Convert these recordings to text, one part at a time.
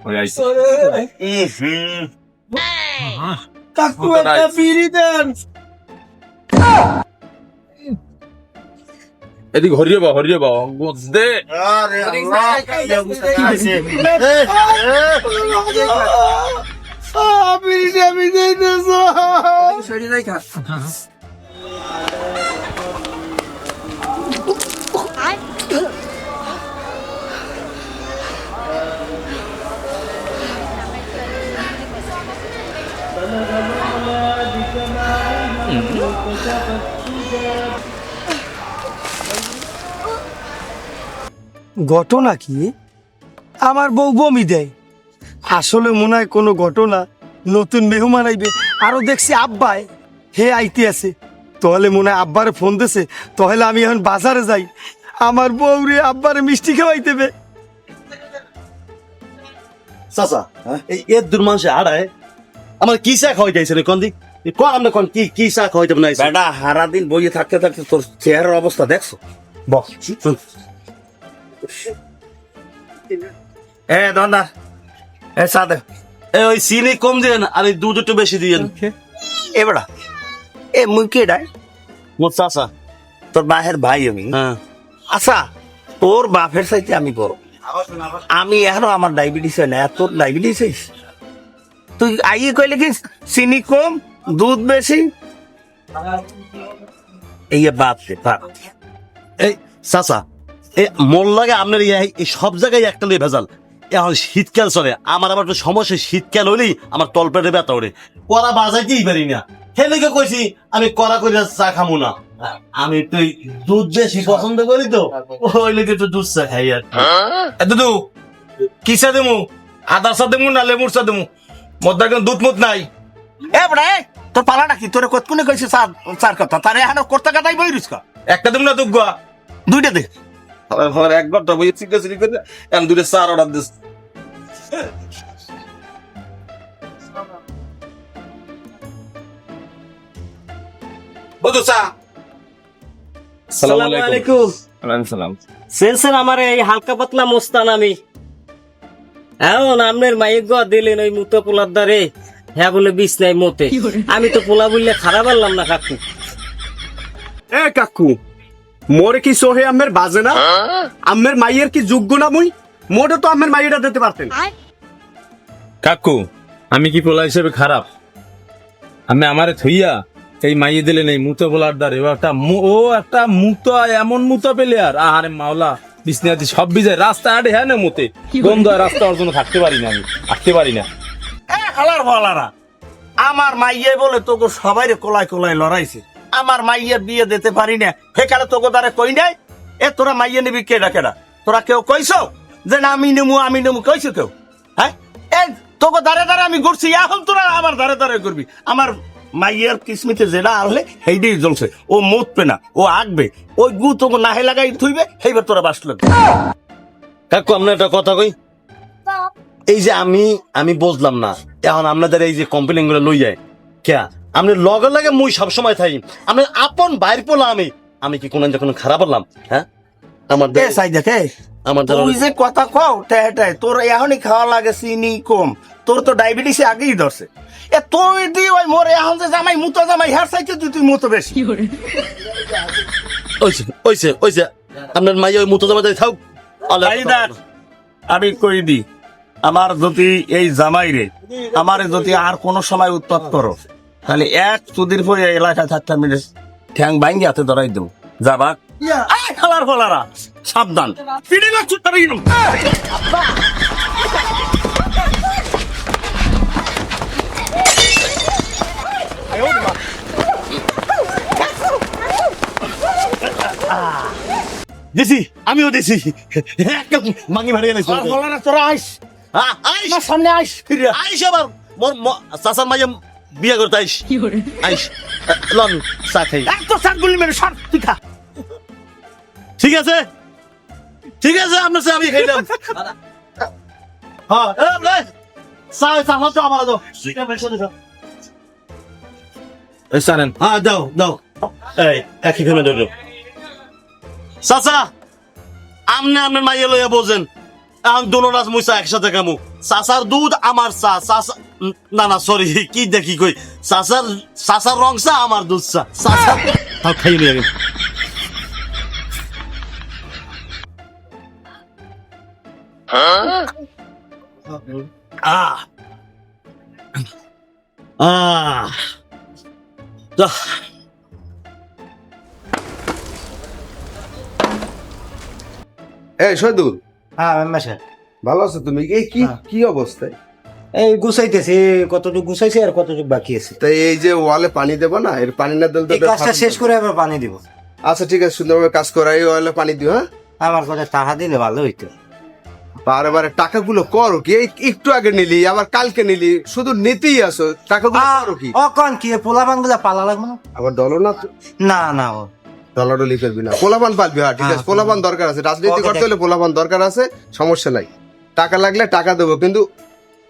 ওই আইছে কাকু একটা বিড়ি দেন। এদিকে হরিয়ে বা দে আরে আল্লাহ, কি অবস্থা আছে? বিড়ি আমি দিতেছ। ঘটনা কি? আমার বউ বমি দেয়। আসলে মনে হয় কোনো ঘটনা, নতুন মেহমান আইবে। আরো দেখছি আব্বাই হে আইতে আছে, তাহলে মনে হয় আব্বারে ফোন দিছে। তাহলে আমি এখন বাজারে যাই, আমার বউ রে আব্বারে মিষ্টি খাওয়াইতেবে। চাচা এই এর দূর মানুষে হারায় আমার কি চা খাওয়াই যাইছে রে? কোন দিক কোন আমরা কোন কি চা খাওয়াইতে না? বেটা হারা দিন বইয়ে থাকতে থাকতে তোর চেহারার অবস্থা দেখছো? বস এ দন্দা এ সাদে ওই চিনি কম দিয়েন আর এই দুধ একটু বেশি দিয়েন। এ বেটা এ মুই কেডাই? মোর চাচা। তোর বাহের ভাই আমি। হ্যাঁ আচ্ছা তোর বাপের চাইতে আমি বড়। আমি এখনো আমার ডায়াবেটিস হয় না, তোর ডায়াবেটিস হয়েছে? তুই আইয়ে কইলে কি চিনি কম দুধ বেশি? এই বাপ রে বাপ। এই চাচা এ মোর লাগে আপনার এই সব জায়গায় একটা লই ভেজাল। এখন শীতকাল চলে, আমার আবার একটু সমস্যা। শীতকাল হলেই আমার তলপেটে ব্যথা ওঠে, কড়া বাজাইতেই পারি না। হেলেকে কইছি আমি কড়া করে চা খামু না, আমি একটু দুধ বেশি পছন্দ করি তো ওই লেগে একটু দুধ চা খাই আর কি। দুদু কি চা দেমু? আদার চা দেমু না লেবুর চা দেমু? মধ্যে কিন্তু দুধ মুধ নাই। এ বড়া তোর পালা নাকি? তোরে কতক্ষণে কইছে চার কথা, তারে এখনো করতে কাটাই বই রুস্কা। একটা দেমু না দুগা? দুইটা দে। এক ঘন্টা বই চিকা চিকি করে এখন দুটো চার অর্ডার দিস। বধু চা। আসসালামু আলাইকুম। ওয়ালাইকুম সালাম। সেন্সের আমার এই হালকা পাতলা মোস্তান আমি। এখন আপনার মাইক গো দিলেন ওই মুতো পোলার দ্বারে, হ্যাঁ বলে বিষ নাই মতে। আমি তো পোলা বললে খারাপ আনলাম না কাকু। এ কাকু, মোরে কি সোহে আমের বাজে না? আমের মাইয়ের কি যোগ্য না? মুই মোরে তো আমের মাইয়েটা দিতে পারতেন। কাকু আমি কি পোলা হিসেবে খারাপ? আমি আমারে থইয়া এই মাইয়ে দিলেন এই মুতো বলার দ্বারে ও একটা মুতো, এমন মুতো পেলে আর আহারে মাওলা বিছনাতে সব বিজয় রাস্তা আড়ে হ্যাঁ না মতে বন্ধ হয় রাস্তা, ওর জন্য থাকতে পারি না, আমি থাকতে পারি না। এ হালার ভালারা, আমার মাইয়ে বলে তোকে সবাইরে কোলায় কোলায় লড়াইছে। আমার মাইয়ের বিয়ে দিতে পারি না, সেকালে তোকে দ্বারা কই নাই। এ তোরা মাইয়ে নিবি কেডা কেডা? তোরা কেউ কইছ যে না আমি নেবো কইছো কেউ? হ্যাঁ এই তোকে দাঁড়ে দাঁড়ে আমি ঘুরছি, এখন তোরা আমার দাঁড়ে দাঁড়ে করবি। আমার মাইয়ের কিসমিতে যেটা আসলে সেইটাই জ্বলছে। ও মুতবে না, ও আঁকবে, ওই গু তোকে নাহে লাগাই থুইবে, সেইবার তোরা বাসল। কাকু আপনার একটা কথা কই, এই যে আমি বুঝলাম না এখন আপনাদের এই যে কমপ্লেন গুলো লই যায় কে? আপনি লগে লগে মুই সবসময় থাকি, আপনি আপন বাইর পোলা। আমি কি কোনো খারাপ বললাম? হ্যাঁ আমার এ সাই দেখে আমার তুই যে কথা কও টেটাই তোর এখনই খাওয়া লাগে চিনি কম, তোর তো ডায়াবেটিস আগেই ধরছে। এ তুই দি ওই মোর এখন যে জামাই মুতো জামাই হার চাইতে তুই মুতো বেশি। ওইছে আপনার মাই ওই মুতো জামাই থাক। আমি কই দি আমার যদি এই জামাই রে আমার যদি আর কোন সময় উৎপাত করো, তাহলে এক চুদির পরে এলাকায় থাকতে মিলে ঠ্যাং ভাঙ্গি হাতে ধরাই দেবো। যাবা খালার ফলারা সাবধান, ফিরে লাগছো তার। দিছি আমিও দিছি মাঙ্গি ভাড়িয়ে নাইছি। ফলারা তোরা আইস আমার সামনে আইস, ফিরে আইস আবার মোর চাচার মাইয়া বিয়ে করতে আইস লন চা খাই। এক তো সাতগুলি মেরে সর তুই খা। ঠিক আছে আপনার চা আমি খাইলাম। হ্যাঁ চা তো আমার দাও। জানেন হ্যাঁ দাও এই একই ফেমে ধরো। চাচা আমনে আপনার মাইয়া লইয়া বোঝেন, এখন দোনো নাচ মুইসা একসাথে কামু চাচার দুধ আমার চা চাচা না না সরি কি দেখি কই চাচার রং চা আমার দুধ চা চাচা খাই নিয়ে গেল আহ আহ যাহ। এই শহীদুল, হ্যাঁ মেম্বার সাহেব ভালো আছো তুমি? এই কি কি অবস্থায়? এই গুছাইতেছি, কতটুকু গুছাইছি আর কতটুকু বাকি আছে। তাই এই যে ওয়ালে পানি দেবো না, এর পানি না দিলে তো এই এটা কাজটা ফাটবে। শেষ করে আবার পানি দিব। আচ্ছা ঠিক আছে, সুন্দরভাবে কাজ করা, এই ওয়ালে পানি দিও। হ্যাঁ, আমার কথা টাকা দিলে ভালো হইতো। বারে বারে টাকাগুলো করো কি? এই একটু আগে নিলি, আবার কালকে নিলি, শুধু নিতেই আসো। টাকাগুলো করো কি? ও কন কি পোলাপান গুলা পালা লাগবে না? আবার দলো না তো, না না ও দলাডলি করবি না, পোলাপান পালবি। হ্যাঁ ঠিক আছে, হ্যাঁ, পোলাপান দরকার আছে, রাজনীতি ওকে, করতে হলে পোলাপান দরকার আছে, সমস্যা নাই। টাকা লাগলে টাকা দেবো, কিন্তু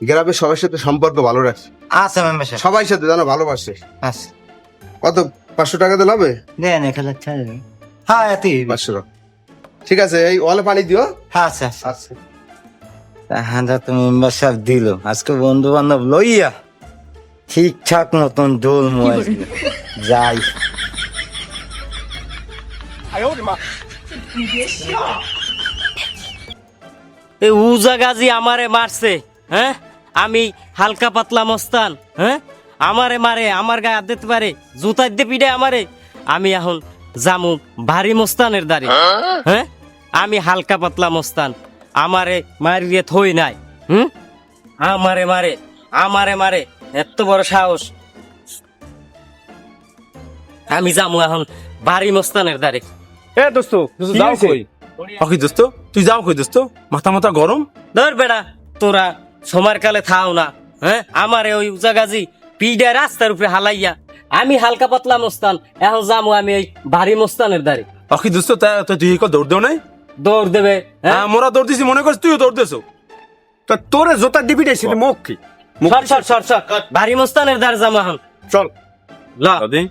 গ্রামের সবার সাথে সম্পর্ক ভালো রাখছি, আচ্ছা মেম্বার সাহেব সবাই সাথে জানো ভালোবাসে। আচ্ছা কত 500 টাকা দিলে হবে? দেন 1,000 টাকা দেন। হ্যাঁ এতই 500 টাকা। ঠিক আছে, এই ওয়ালে পানি দিও। হ্যাঁ আচ্ছা আচ্ছা। আচ্ছা হ্যাঁ তো মেম্বার সাহেব দিল, আজকে বন্ধু বান্ধব লইয়া ঠিকঠাক মতন দোল মোয়াই যাই। এই উজা গাজী আমারে মারছে, হ্যাঁ? আমি হালকা পাতলা মস্তান, হ্যাঁ? আমারে মারে, আমার গায়ে হাত দিতে পারে, জুতা দিয়ে পিড়ে আমারে। আমি এখন জামু ভারী মস্তানের দাঁড়ি, হ্যাঁ? আমি হালকা পাতলা মস্তান, আমারে মারিয়ে থই নাই, হুম? আমারে মারে, আমারে মারে, এত বড় সাহস। আমি জামু এখন ভারী মস্তানের দাঁড়ি। এ দোস্ত, যাও কই? ওকে দোস্ত, তুই যাও কই দোস্ত? মাথা মাথা গরম। ধর বেড়া, তোরা সময়ের কালে থাও না, হ্যাঁ? আমারে ওই উজাগাজি পিডা রাস্তার উপরে হালাইয়া, আমি হালকা পাতলা মস্তান, এখন যাবো আমি ওই ভারী মস্তানের দ্বারে। ওকে দোস্ত, তুই দৌড় দেও নাই? দৌড় দেবে, হ্যাঁ? হ্যাঁ, মোরা দৌড় দিছি, মনে করছিস তুইও দৌড় দেছো? তা তোরে জোতা দিবি রে, সেটা মুখ কি? সর সর সর সর, ভারী মস্তানের দ্বারে যাবো এখন। চল। ল। দাদি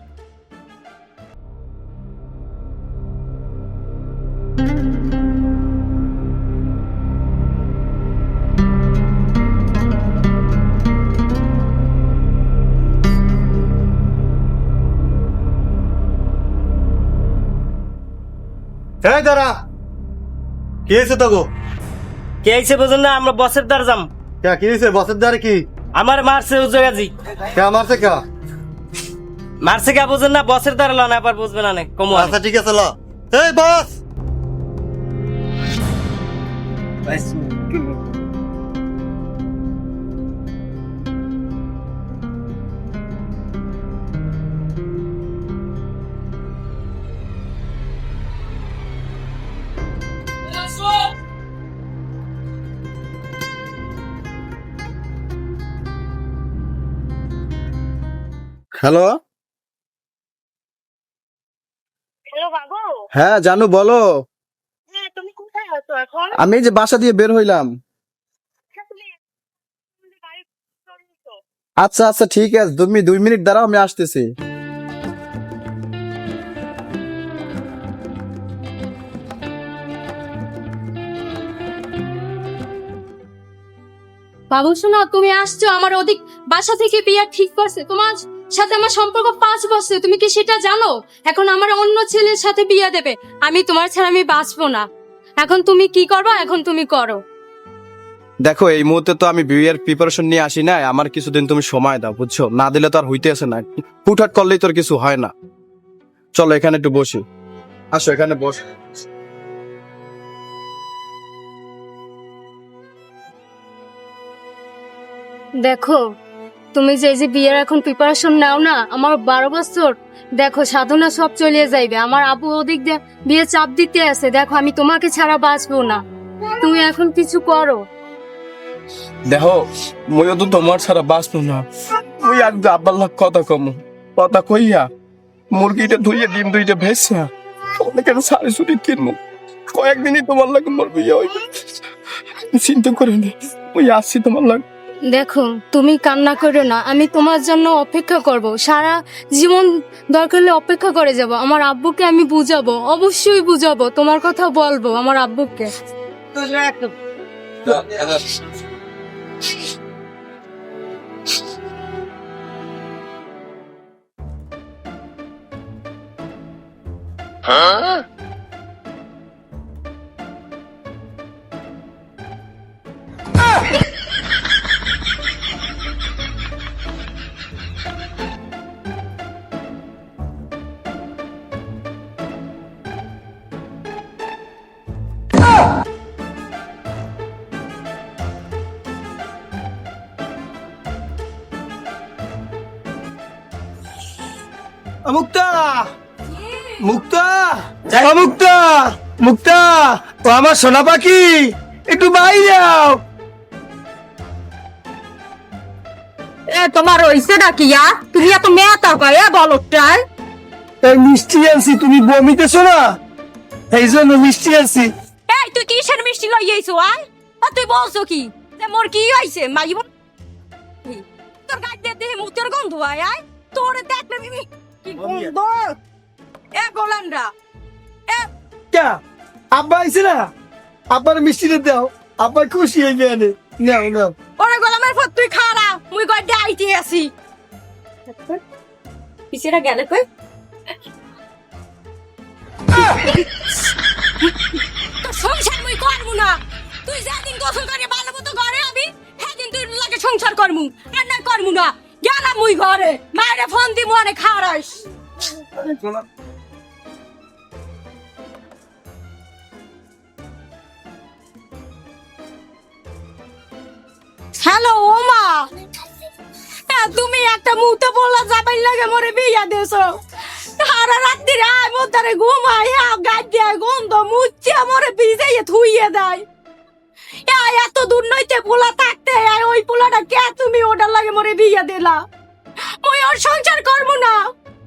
এই দাঁড়া, কি হয়েছে তো গো? কে আইছে বোঝেন না? আমরা বসের দ্বার যাম। কি হয়েছে? বসের দ্বারে কি আমার মারছে উজাগাজি। কে মারছে? কে মারছে কে বোঝেন না? বসের দ্বারে ল না, এবার বুঝবে না, কমু। আচ্ছা ঠিক আছে ল। এই বস, হ্যালো। হ্যালো বাবু। হ্যাঁ জানু, বলো। হ্যাঁ তুমি কোথায় আছো এখন? আমি এই যে বাসা দিয়ে বের হইলাম। আচ্ছা, তুমি গাড়ি চলছো? আচ্ছা আচ্ছা ঠিক আছে, তুমি 2 মিনিট দাঁড়াও, আমি আসতেছি। বাবু শোনো, তুমি আসছো, আমার ওদিক বাসা থেকে বিয়ে ঠিক করছে, তোমার সাথে আমার সম্পর্ক 5 বছর, তুমি কি সেটা জানো? এখন আমার অন্য ছেলের সাথে বিয়ে দেবে, আমি তোমার ছাড়া আমি বাঁচবো না। এখন তুমি কি করবা, এখন তুমি করো। দেখো, এই মুহূর্তে তো আমি বিয়ের প্রিপারেশন নিয়ে আসি না, আমার কিছুদিন তুমি সময় দাও, বুঝছো? না দিলে তো আর হইতে আসে না, হুটহাট করলেই তোর কিছু হয় না। চলো এখানে একটু বসি, আসো এখানে বস। দেখো, তুমি যে এই যে বিয়ের এখন প্রিপারেশন নাও না, আমার 12 বছর দেখো সাধনা সব চলে যাইবে। আমার আব্বু ওদিক দিয়ে বিয়ে চাপ দিতে আছে, দেখো আমি তোমাকে ছাড়া বাঁচবো না, তুমি এখন কিছু করো। দেখো, মইও তো তোমার ছাড়া বাঁচবো না, ওই একদম আব্বার লাগ কথা কমু, কথা কইয়া মুরগিটা ধুইয়া ডিম দুইটা ভেসা অনেকের সাড়ে ছুটি কিনবো, কয়েকদিনই তোমার লাগে মোর বিয়ে হইবে, চিন্তা করে নি, ওই আসছি তোমার লাগে। দেখো, তুমি কান্না করো না, আমি তোমার জন্য অপেক্ষা করব, সারা জীবন দরকার হলে অপেক্ষা করে যাব। আমার আব্বুকে আমি বুঝাবো, অবশ্যই বুঝাবো, তোমার কথা বলবো আমার আব্বুকে। মুক্তা মুক্তা মুক্তা মুক্তা ও আমার সোনা পাখি একটু বাইরে যাও। এ তোমার হইছে নাকি তুমি এত মেয়াতা গায়ে বলটাই এই মিষ্টি আনছি, তুমি বমিতেছো না, এই জন্য মিষ্টি আনছি। এই তুই কিসের মিষ্টি লই আইছো আর তুই বলছো কি মোর কি হইছে মাইব তোর গাড়ি দিয়ে মুতের গন্ধ আয় আয় তোরে দেখলে বিবি কি গন্ধ এ গোলান্ডা এ কে আব্বা আইছে না, আব্বার মিষ্টিটা দাও, আব্বা খুশি হইবে এনে। নাও নাও। ওরে গোলামের পর তুই খারা মুই গাড়ি আইতে আসি পিছেরা গেলে কই তো সংসার মুই করমু না, তুই যেদিন গোসল করে ভালো মতো ঘরে আবি সেদিন তুই লাগে সংসার করমু, আর না করমু না। গেলাম মুই ঘরে মায়েরে ফোন দিমু অনেক খারাস। হ্যালো ওমা, তুমি একটা মুতে বলা যাবাই লাগে মরে বিয়া দেছো সারা রাত্রি আয় মোতারে ঘুমাই গাড়ি গন্ধ মুচ্ছে মরে ভিজাইয়ে থুইয়ে দেয়। এত দূর নইতে পোলা থাকতে ওই পোলাটা কে তুমি ওটার লাগে মরে বিয়া দিলা, মুই ওর সংসার করবো না,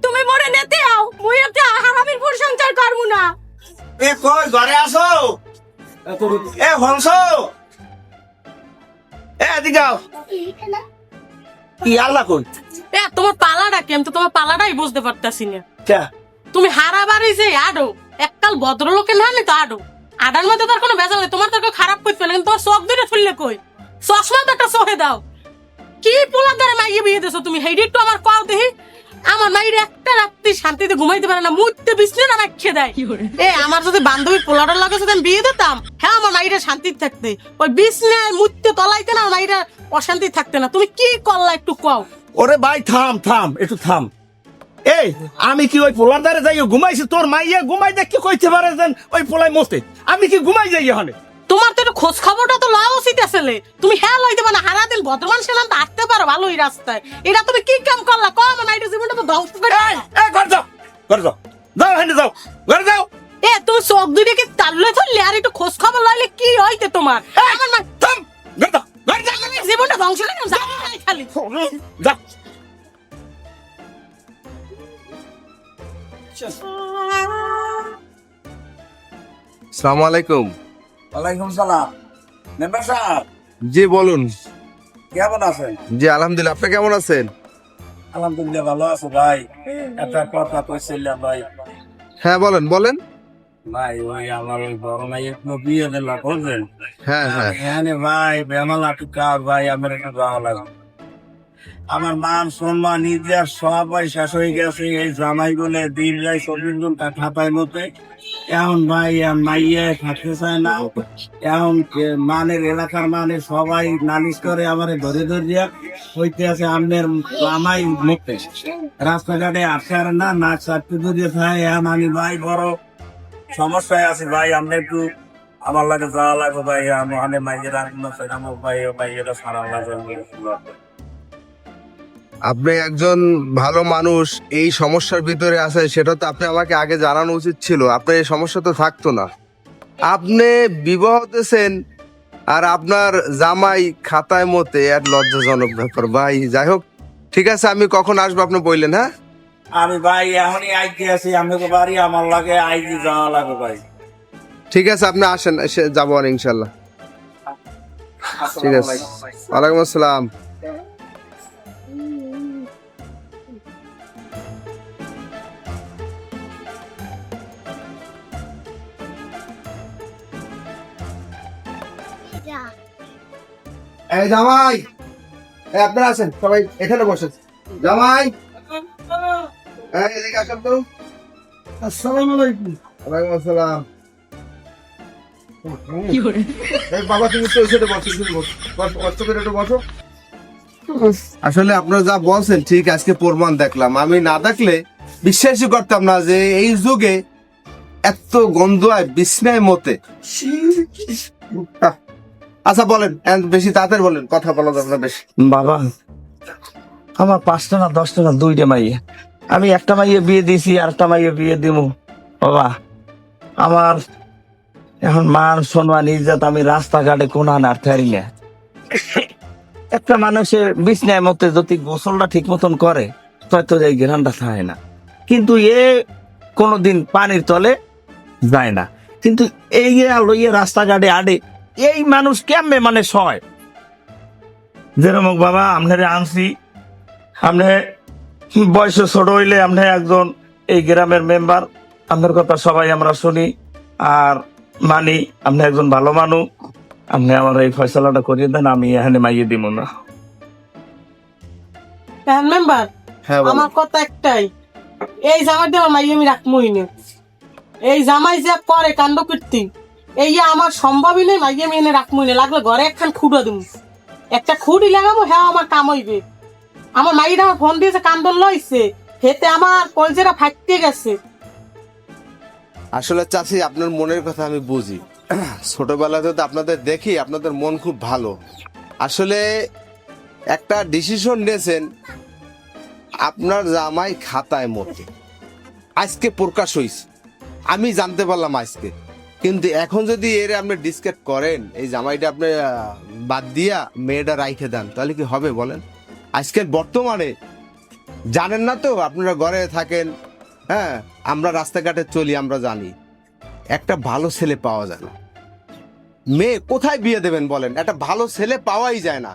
তুমি মরে নেতে আও, মুই একটা হারামির পুর সংসার করবো না। এ কই ঘরে আসো, এ হংস, এ এদিকে আও। কি আল্লাহ কই তোমার পালাটা কেম তো তোমার পালাটাই বুঝতে পারতাছি না। কে তুমি হারাবারে যে আডো এককাল ভদ্রলোকের না তো আডো আডার মধ্যে তার কোনো ভেজাল নেই, তোমার তো খারাপ করতে না, কিন্তু তোমার চোখ দুটো ফুললে কই চশমা তো একটা চোখে দাও। কি পোলার দ্বারা মাইয়ে বিয়ে দিছো তুমি, হেইডি একটু আমার কল দেখি। আমার মাইরে একটা রাত্রি শান্তিতে ঘুমাইতে পারে না, মুইতে বিছনে না রাখে দেয়। এ আমার যদি বান্ধবীর পোলাটার লাগে যদি আমি বিয়ে দিতাম, হ্যাঁ আমার মাইরে শান্তিতে থাকতে, ওই বিছনে মুইতে তলাইতে না মাইরা অশান্তি থাকতে না। তুমি কি করলা একটু কও। ওরে ভাই থাম থাম একটু থাম। এই আমি কি ওই পোলার দ্বারে যাই ঘুমাইছি, তোর মাইয়া ঘুমাই দেখ কি কইতে পারে যেন ওই পোলাই মস্তে, আমি কি ঘুমাই যাই এখানে? তোমার তো একটু খোঁজ খবরটা তো লওয়া উচিত আসলে। তুমি হ্যাঁ লইতে পারো না, হারাদিন ভদ্রমান সেলাম তো আসতে পারো ভালোই রাস্তায়, এটা তুমি কি কাম করলা কম নাইটের জীবনটা তো ধ্বংস করে। ঘর যাও, ঘর যাও, যাও হেনে যাও, ঘরে যাও। এ তুমি চোখ দুইটা কি তাল্লে ধরলে আর একটু খোঁজ খবর লইলে কি হইতে তোমার? আমার মা থাম, ঘর যাও, ঘর যাও, জীবনটা ধ্বংস করে যাও খালি যাও। আসসালামু আলাইকুম। ওয়ালাইকুম সালাম। মেম্বার সাহেব জি বলুন। কেমন আছেন? জি আলহামদুলিল্লাহ, আপনি কেমন আছেন? আলহামদুলিল্লাহ ভালো আছো ভাই। একটা কথা কইছিলাম ভাই। হ্যাঁ বলেন বলেন। ভাই ওই আমার ওই বড় মাইয়ের কোনো বিয়ে দিলা বুঝলেন? হ্যাঁ হ্যাঁ এখানে ভাই বেমালা টুকা ভাই আমার একটু যাওয়া লাগে। আমার মান সম্মান নিজের সবাই শেষ হয়ে গেছে এই জামাই গুলো দিন যায় 24 ঘন্টা খাতায় মতে। এখন ভাই মাইয়ে থাকতে চায় না, এখন মানের এলাকার মানে সবাই নালিশ করে আমার ধরে ধরিয়া হইতে আছে আমনের জামাই মুক্তে রাস্তাঘাটে আটকার না নাক চারটে ধরিয়ে থাকে। এখন আমি ভাই বড় সমস্যায় আছি ভাই, আমরা একটু আমার লাগে যাওয়া লাগবে ভাই। আমি মাইয়ের আমার ভাই মাইয়েরা সারা লাগে। আপনি একজন ভালো মানুষ, এই সমস্যার ভিতরে আছেন সেটা তো আপনি আমাকে আগে জানানো উচিত ছিল, আপনার এই সমস্যা তো থাকতো না। আপনি বিবাহ হতেছেন আর আপনার জামাই খাতায় মতে এক লজ্জাজনক ব্যাপার ভাই। যাই হোক ঠিক আছে, আমি কখন আসবো আপনি বললেন? হ্যাঁ আমি ভাই এখনই আইতে আছি, আমি তো বাড়ি আমার লাগে আইতে যাওয়া লাগবে ভাই। ঠিক আছে আপনি আসেন, এসে যাবো আর ইনশাল্লাহ। ঠিক আছে, ওয়ালাইকুম আসসালাম। এই জামাই, এই আপনারা আছেন সবাই এখানে বসেন। জামাই, এই এদিকে আসেন তো। আসসালামু আলাইকুম। ওয়ালাইকুম আসসালাম। এই বাবা তুমি তো এসে বসো, তুমি বসো, বসো, কষ্ট করে একটু বসো। আসলে আপনারা যা বলছেন ঠিক, আজকে প্রমাণ দেখলাম। আমি না দেখলে বিশ্বাসই করতাম না যে এই যুগে এত গন্ধ হয় বিছনায় মতে। আচ্ছা বলেন, বেশি তাড়াতাড়ি বলেন, কথা বলা যাবে না বেশি। বাবা, আমার 5টা না 10টা না 2টা মাইয়া, আমি একটা মাইয়া বিয়ে দিয়েছি আর একটা মাইয়া বিয়ে দিব। বাবা, আমার এখন মান সম্মান ইজ্জত আমি রাস্তাঘাটে কোন আনার থারি না। একটা মানুষের বিছনায় মতে যদি গোসলটা ঠিক মতন করে হয়তো এই গ্রানটা থাকে না, কিন্তু এ কোনোদিন পানির তলে যায় না। কিন্তু এই লইয়ে রাস্তাঘাটে আডে এই মানুষ কেমনে মানে সয়। যেরকম বাবা আপনারে আনছি, আপনি বয়সে ছোট হইলে আপনি একজন এই গ্রামের মেম্বার, আপনার কথা সবাই আমরা শুনি আর মানি। আপনি একজন ভালো মানুষ, আপনি আমার এই ফয়সালাটা করিয়ে দেন, আমি এখানে মাইয়ে দিব না। মেম্বার, হ্যাঁ বলো। আমার কথা একটাই, এই জামাই দিয়ে আমার মাইয়া আমি রাখবই না। এই জামাই যে করে কাণ্ড কীর্তি, এই যে আমার সম্ভবই নেই মাইয়া আমি এনে রাখবই না। লাগলে ঘরে একখান খুঁড়ো দিব, একটা খুঁড়ি লাগাবো, হ্যাঁ আমার কাম হইবে। আমার মাইটা আমার ফোন দিয়েছে, কান্দন লইছে, হেতে আমার কলজেরা ফাটতে গেছে। আসলে চাচি, আপনার মনের কথা আমি বুঝি। ছোটবেলাতে তো আপনাদের দেখি আপনাদের মন খুব ভালো। আসলে একটা ডিসিশন নিয়েছেন, আপনার জামাই খাতায় মতে আজকে প্রকাশ হয়েছে, আমি জানতে পারলাম আজকে। কিন্তু এখন যদি এর আপনি ডিসকাস করেন, এই জামাইটা আপনি বাদ দিয়া মেয়েটা রাইখে দেন, তাহলে কি হবে বলেন? আজকের বর্তমানে জানেন না তো, আপনারা ঘরে থাকেন, হ্যাঁ, আমরা রাস্তাঘাটে চলি, আমরা জানি একটা ভালো ছেলে পাওয়া যায় না। মেয়ে কোথায় বিয়ে দেবেন বলেন? একটা ভালো ছেলে পাওয়াই যায় না।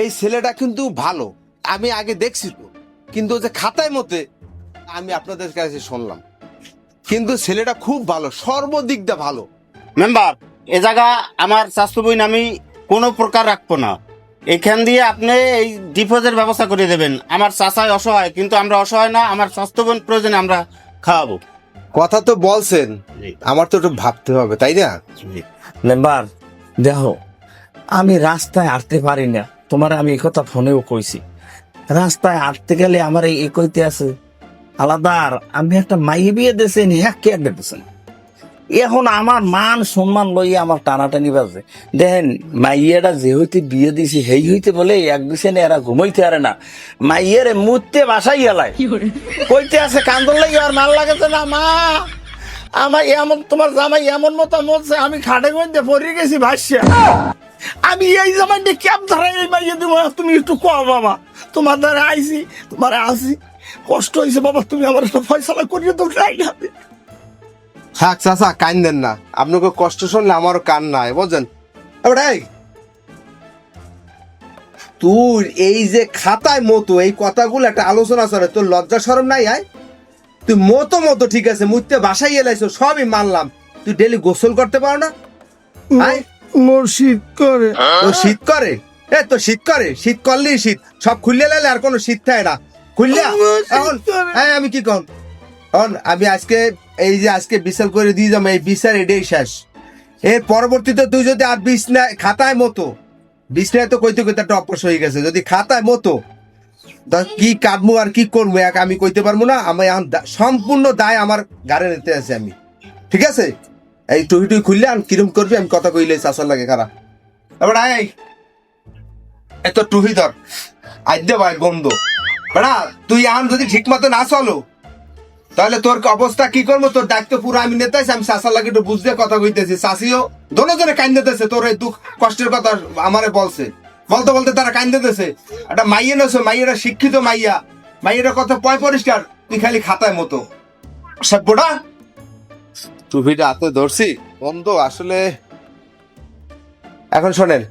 এই ছেলেটা কিন্তু ভালো, আমি আগে দেখছি তো, কিন্তু যে খাতায় মতে আমি আপনাদের কাছে শুনলাম, কিন্তু ছেলেটা খুব ভালো, সর্বদিক দিয়ে ভালো। মেম্বার, এ জায়গা আমার স্বাস্থ্য বইন আমি কোনো প্রকার রাখবো না। এখান দিয়ে আপনি এই ডিপোজের ব্যবস্থা করে দেবেন। আমার চাচাই অসহায়, কিন্তু আমরা অসহায় না, আমার স্বাস্থ্য বোন প্রয়োজনে আমরা খাওয়াবো। কথা তো বলছেন, আমার তো একটু ভাবতে হবে, তাই না? মেম্বার দেখো, আমি রাস্তায় হাঁটতে পারি না, তোমার আমি এই কথা ফোনেও কইছি। রাস্তায় হাঁটতে গেলে আমার এই কইতে আছে আলাদার, আমি একটা মাইয়ে বিয়ে দিয়েছেন, হ্যাঁ কে দিতেছেন। এখন আমার মান সম্মান লইয়া আমার টানাটানি বাজে। দেখেন, মাইয়েরা যে হইতে বিয়ে দিছি সেই হইতে বলে এক বিছানে এরা ঘুমাইতে পারে না, মাইয়েরে মুততে বাসাই এলাই কইতে আছে কান্দন লাগে আর মাল লাগেছে না। মা, আমার এমন তোমার জামাই এমন মতো মরছে, আমি খাটে মধ্যে পড়ে গেছি ভাসিয়া। আমি এই জামাইটা ক্যাব ধরাই এই মাইয়ে দিব, তুমি একটু কও বাবা, তোমার দ্বারা আইছি, তোমার আসি, কষ্ট হয়েছে বাবা, তুমি আমার একটা ফয়সালা করিয়ে তো যাই না। থাক চাচা, কান্দেন না, আপনাকে কষ্ট শুনলে আমারও কান নাই, বুঝছেন? তুই এই যে খাতায় মতো এই কথাগুলো একটা আলোচনা করে, তোর লজ্জা শরম নাই? আয় তুই মতো মতো ঠিক আছে, মুইতে বাসায় এলাইছো, সবই মানলাম, তুই ডেলি গোসল করতে পারো না? আয়, মোর শীত করে। তো শীত করে? এ তো শীত করে, শীত করলেই শীত, সব খুললে লাইলে আর কোনো শীত থাকে না। খুললে এখন হ্যাঁ আমি কি কন, এখন আমি আজকে এই যে আজকে বিচার করে দিয়ে যাবো, এই বিচার এটাই শেষ। এর পরবর্তীতে তুই যদি আর বিছনায় খাতায় মতো, বিছনায় তো কইতে কইতে একটা অভ্যাস হয়ে গেছে, যদি খাতায় মতো কি কাটবো আর কি করবো এক আমি কইতে পারবো না। আমি এখন সম্পূর্ণ দায় আমার গাড়ি নিতে আছে আমি, ঠিক আছে? এই তুই তুই খুললে আমি কিরম করবি, আমি কথা কইলে চাষার লাগে খারাপ। এবার আয়, এত টুহি ধর, আজ দে ভাই গন্ধ বেড়া, তুই এখন যদি ঠিক মতো না চলো তাহলে তোর অবস্থা কি করবো? তোর দায়িত্ব পুরো আমি নিতেছি, আমি চাষার লাগে একটু বুঝতে কথা কইতেছি। চাষিও দোনোজনে কান্দিতেছে, তোর এই দুঃখ কষ্টের কথা আমারে বলছে, বলতে বলতে তারা কান্দিতেছে। একটা মাইয়া নেছো, মাইয়াটা শিক্ষিত মাইয়া, মাইয়াটা কথা পয় পরিষ্কার, তুই খালি খাতায় মতো সভ্যটা। টুপিটা হাতে ধরছি বন্ধ। আসলে এখন শোনেন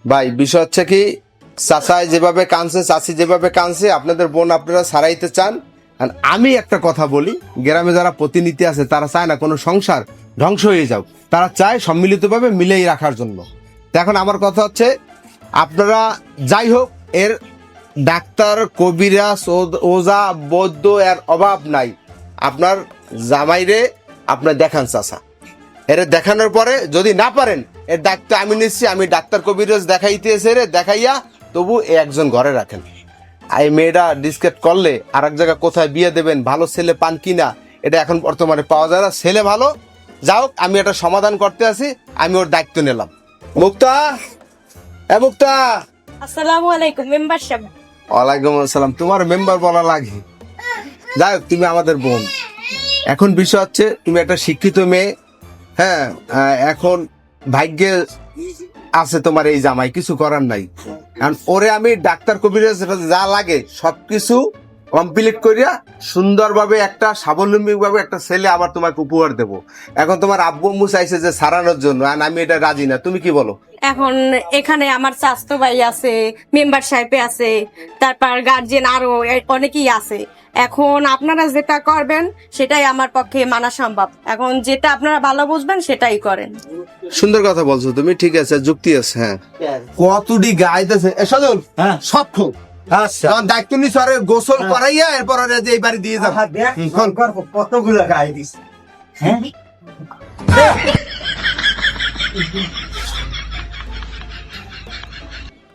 ভাই, বিষয় হচ্ছে কি, চাচাই যেভাবে কানছে, চাচি যেভাবে কানছে, আপনাদের বোন আপনারা ছাড়াইতে চান। আর আমি একটা কথা বলি, গ্রামে যারা প্রতিনিধি আছে তারা চায় না কোনো সংসার ধ্বংস হয়ে যাও, তারা চায় সম্মিলিতভাবে মিলেই রাখার জন্য। এখন আমার কথা হচ্ছে, আপনারা যাই হোক, এর ডাক্তার, কবিরাজ, ওজা, বৈদ্য এর অভাব নাই। আপনার জামাইরে আপনার দেখান চাচা, এর দেখানোর পরে যদি না পারেন, এর ডাক্তার আমি নিচ্ছি, আমি ডাক্তার কবিরাজ দেখাইতেছে রে, দেখাইয়া তবু একজন ঘরে রাখেন। এই মেয়েটা ডিসকাস করলে আর এক জায়গায় কোথায় বিয়ে দেবেন, ভালো ছেলে পান কিনা এটা এখন বর্তমানে পাওয়া যায় না। ছেলে ভালো, যাও, আমি একটা সমাধান করতে আছি, আমি ওর দায়িত্ব নিলাম। মুক্তা, মুক্তা। আসসালামু আলাইকুম মেম্বার সাহেব। ওয়ালাইকুম আসসালাম। তোমার মেম্বার বলা লাগে, যাই হোক, তুমি আমাদের বোন। এখন বিষয় হচ্ছে তুমি একটা শিক্ষিত মেয়ে, হ্যাঁ, এখন ভাগ্যে আছে তোমার এই জামাই, কিছু করার নাই। কারণ ওরে আমি ডাক্তার কবিরাজ যা লাগে সবকিছু কমপ্লিট করিয়া সুন্দরভাবে একটা স্বাবলম্বী ভাবে একটা ছেলে আবার তোমাকে উপহার দেব। এখন তোমার আব্বু আম্মু চাইছে যে সারানোর জন্য, আর আমি এটা রাজি না। তুমি কি বলো? এখন এখানে আমার স্বাস্থ্য ভাই আছে, মেম্বার সাহেব আছে, তারপর গার্জিয়ান আরো অনেকেই আছে। এখন আপনারা যেটা করবেন সেটাই আমার পক্ষে মানা সম্ভব। এখন যেটা আপনারা ভালো বুঝবেন সেটাই করেন। সুন্দর কথা বলছো তুমি, ঠিক আছে, যুক্তি আছে। হ্যাঁ, কতটি গাইতেছে সজল, সব খুব দায়িত্ব নিস, আরে গোসল করাইয়া এরপর এই বাড়ি দিয়ে যাবো। কতগুলো গাই দিস।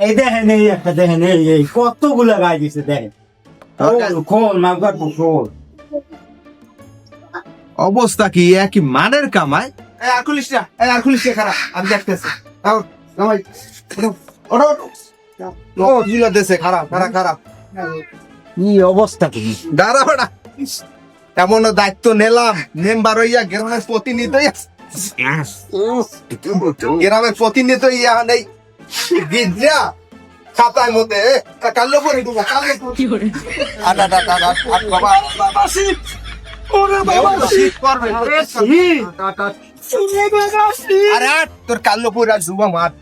এই দেখেন, এই একটা দেখেন, এই কতগুলো গাই দিছে দেখেন। অবস্থা কি একই মানের কামায়। আর খুলিস না, আর খুলিস না, খারাপ, আমি দেখতেছি। খারাপ খারাপ খারাপ, কি অবস্থা কি দাঁড়াবো না। এমন দায়িত্ব নিলাম, মেম্বার হইয়া গ্রামের প্রতিনিধি, গ্রামের প্রতিনিধি ইয়া নেই বিদ্যা খাতায় মধ্যে কালো করে দেবো, কালো করে। আরে তোর কালো পুরা যুবা মাঠ।